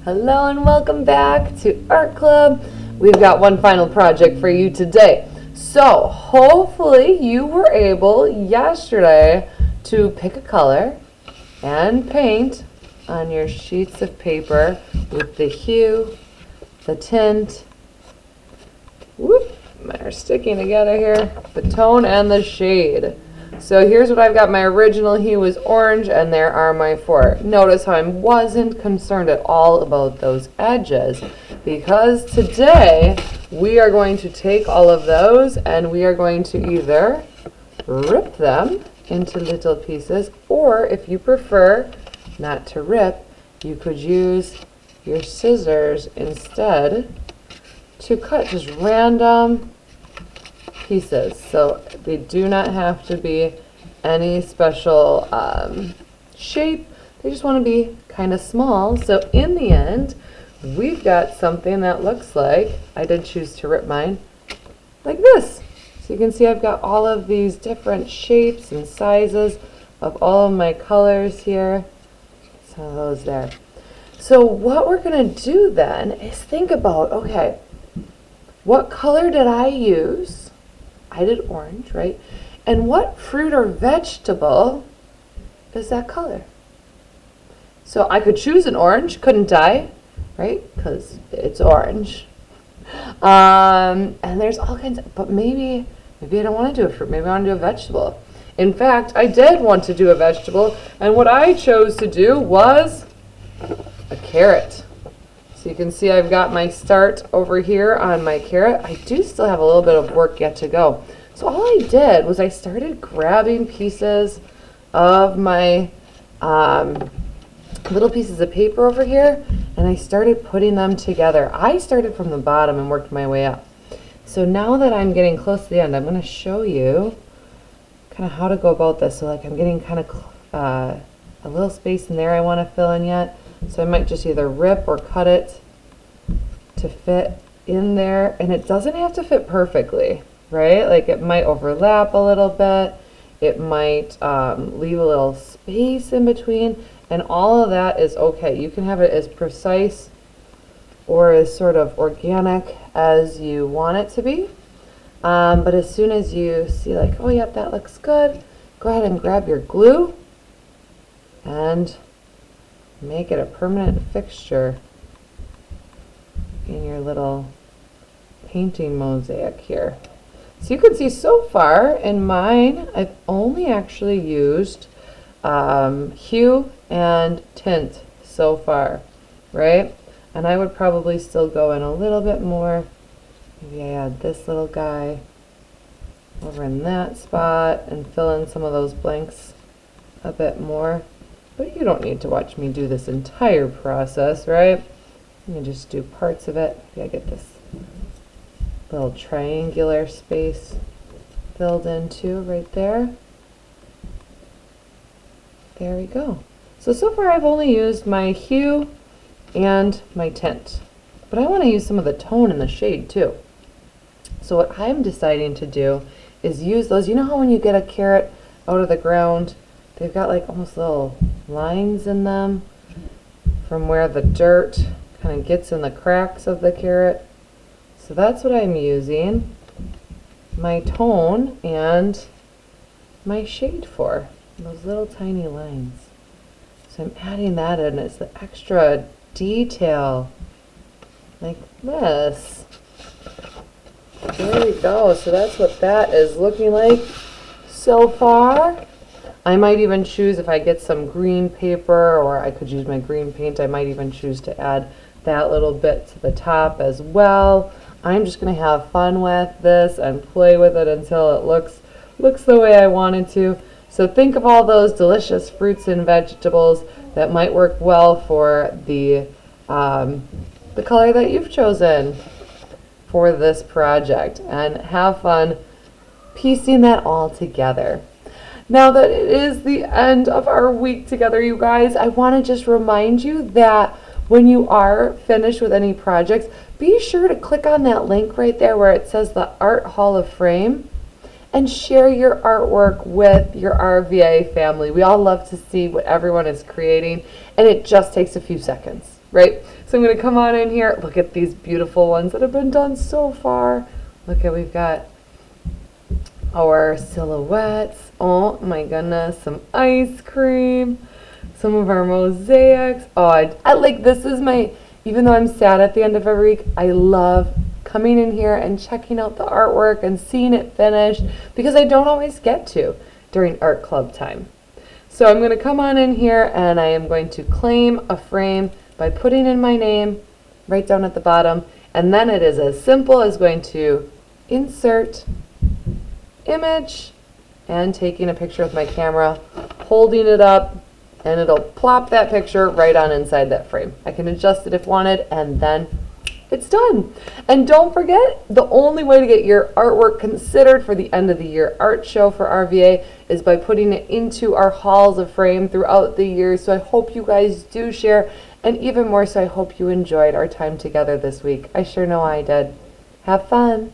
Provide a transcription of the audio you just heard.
Hello and welcome back to Art Club. We've got one final project for you today. So hopefully you were able yesterday to pick a color and paint on your sheets of paper with the hue, the tint, they're sticking together here, the tone and the shade. So here's what I've got. My original hue was orange, and there are my four. Notice how I wasn't concerned at all about those edges, because today we are going to take all of those and we are going to either rip them into little pieces, or if you prefer not to rip, you could use your scissors instead to cut just random pieces. So they do not have to be any special shape. They just want to be kind of small. So in the end, we've got something that looks like, I did choose to rip mine, like this. So you can see I've got all of these different shapes and sizes of all of my colors here. Some of those there. So what we're going to do then is think about, okay, what color did I use? I did orange, right? And what fruit or vegetable is that color? So I could choose an orange, couldn't I? Right? Because it's orange. And there's all kinds of, but maybe I don't want to do a fruit. Maybe I want to do a vegetable. In fact, I did want to do a vegetable, and what I chose to do was a carrot. So you can see I've got my start over here on my carrot. I do still have a little bit of work yet to go. So all I did was I started grabbing pieces of my little pieces of paper over here, and I started putting them together. I started from the bottom and worked my way up. So now that I'm getting close to the end, I'm going to show you kind of how to go about this. So like I'm getting kind of a little space in there I want to fill in yet. So I might just either rip or cut it to fit in there. And it doesn't have to fit perfectly, right? Like it might overlap a little bit. It might leave a little space in between. And all of that is okay. You can have it as precise or as sort of organic as you want it to be. But as soon as you see like, oh, yep, that looks good, go ahead and grab your glue and make it a permanent fixture in your little painting mosaic here. So you can see so far in mine, I've only actually used hue and tint so far, right? And I would probably still go in a little bit more. Maybe I add this little guy over in that spot and fill in some of those blanks a bit more. But you don't need to watch me do this entire process, right? You can just do parts of it. Maybe I get this little triangular space filled in too right there. There we go. So far I've only used my hue and my tint. But I want to use some of the tone and the shade too. So what I'm deciding to do is use those. You know how when you get a carrot out of the ground, they've got like almost little lines in them from where the dirt kind of gets in the cracks of the carrot. So that's what I'm using my tone and my shade for, those little tiny lines. So I'm adding that in as the extra detail like this. There we go. So that's what that is looking like so far. I might even choose, if I get some green paper, or I could use my green paint, I might even choose to add that little bit to the top as well. I'm just going to have fun with this and play with it until it looks the way I want it to. So think of all those delicious fruits and vegetables that might work well for the color that you've chosen for this project, and have fun piecing that all together. Now that it is the end of our week together, you guys, I want to just remind you that when you are finished with any projects, be sure to click on that link right there where it says the Art Hall of Fame and share your artwork with your RVA family. We all love to see what everyone is creating, and it just takes a few seconds. right? So I'm going to come on in here. Look at these beautiful ones that have been done so far. Look at, we've got our silhouettes. Oh my goodness, some ice cream, some of our mosaics. Oh, I like, this is my, even though I'm sad at the end of every week, I love coming in here and checking out the artwork and seeing it finished, because I don't always get to during art club time. So I'm going to come on in here and I am going to claim a frame by putting in my name right down at the bottom, and then it is as simple as going to insert image and taking a picture with my camera, holding it up, and it'll plop that picture right on inside that frame. I can adjust it if wanted, and then it's done. And don't forget, the only way to get your artwork considered for the end of the year art show for RVA is by putting it into our halls of frame throughout the year. So I hope you guys do share, and even more so, I hope you enjoyed our time together this week. I sure know I did. Have fun.